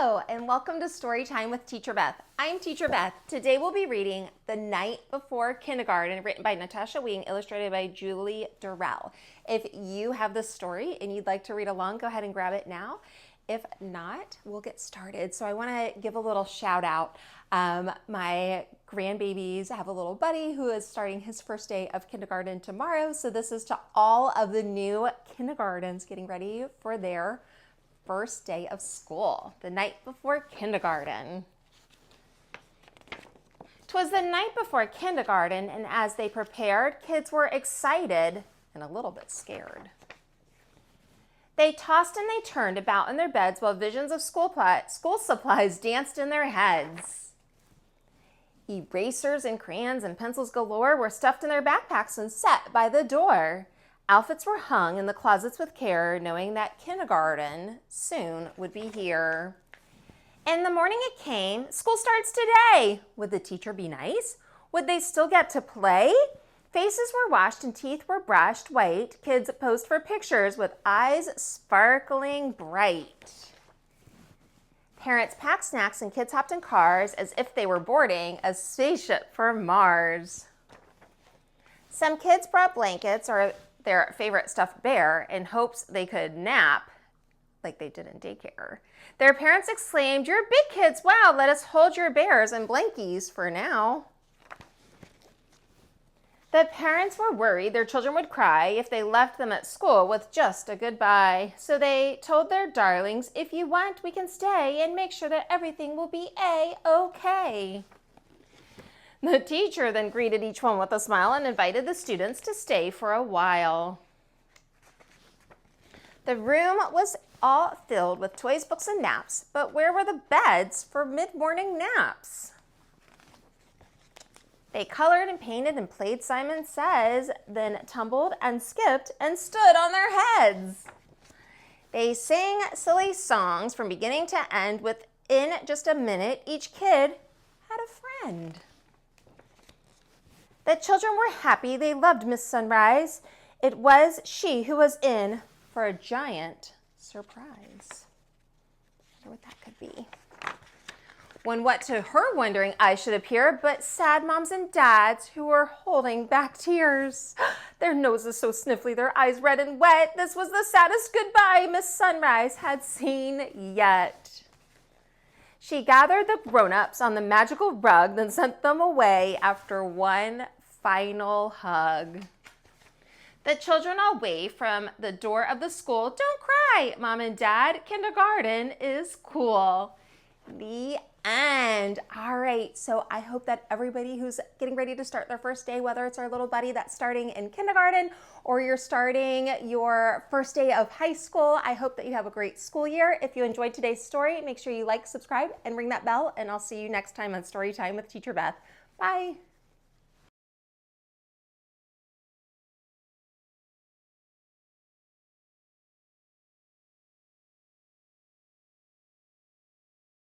Hello, and welcome to Storytime with Teacher Beth. I'm Teacher Beth. Today we'll be reading The Night Before Kindergarten, written by Natasha Wing, illustrated by Julie Durrell. If you have this story and you'd like to read along, go ahead and grab it now. If not, we'll get started. So I want to give a little shout out. My grandbabies have a little buddy who is starting his first day of kindergarten tomorrow. So this is to all of the new kindergartens getting ready for their first day of school, the night before kindergarten. 'Twas the night before kindergarten, and as they prepared, kids were excited and a little bit scared. They tossed and they turned about in their beds while visions of school supplies danced in their heads. Erasers and crayons and pencils galore were stuffed in their backpacks and set by the door. Outfits were hung in the closets with care, knowing that kindergarten soon would be here. In the morning it came. School starts today. Would the teacher be nice? Would they still get to play? Faces were washed and teeth were brushed white. Kids posed for pictures with eyes sparkling bright. Parents packed snacks and kids hopped in cars as if they were boarding a spaceship for Mars. Some kids brought blankets or their favorite stuffed bear in hopes they could nap like they did in daycare. Their parents exclaimed, "You're big kids, wow, let us hold your bears and blankies for now." The parents were worried their children would cry if they left them at school with just a goodbye. So they told their darlings, "If you want, we can stay and make sure that everything will be A-okay." The teacher then greeted each one with a smile and invited the students to stay for a while. The room was all filled with toys, books, and naps, but where were the beds for mid-morning naps? They colored and painted and played Simon Says, then tumbled and skipped and stood on their heads. They sang silly songs from beginning to end. Within just a minute, each kid had a friend. The children were happy. They loved Miss Sunrise. It was she who was in for a giant surprise. I wonder what that could be. When what to her wondering eyes should appear, but sad moms and dads who were holding back tears. Their noses so sniffly, their eyes red and wet. This was the saddest goodbye Miss Sunrise had seen yet. She gathered the grown-ups on the magical rug, then sent them away after one final hug. The children all waved from the door of the school. "Don't cry, Mom and Dad. Kindergarten is cool." The end. All right, so I hope that everybody who's getting ready to start their first day, whether it's our little buddy that's starting in kindergarten or you're starting your first day of high school, I hope that you have a great school year. If you enjoyed today's story, make sure you like, subscribe, and ring that bell, and I'll see you next time on Storytime with Teacher Beth. Bye.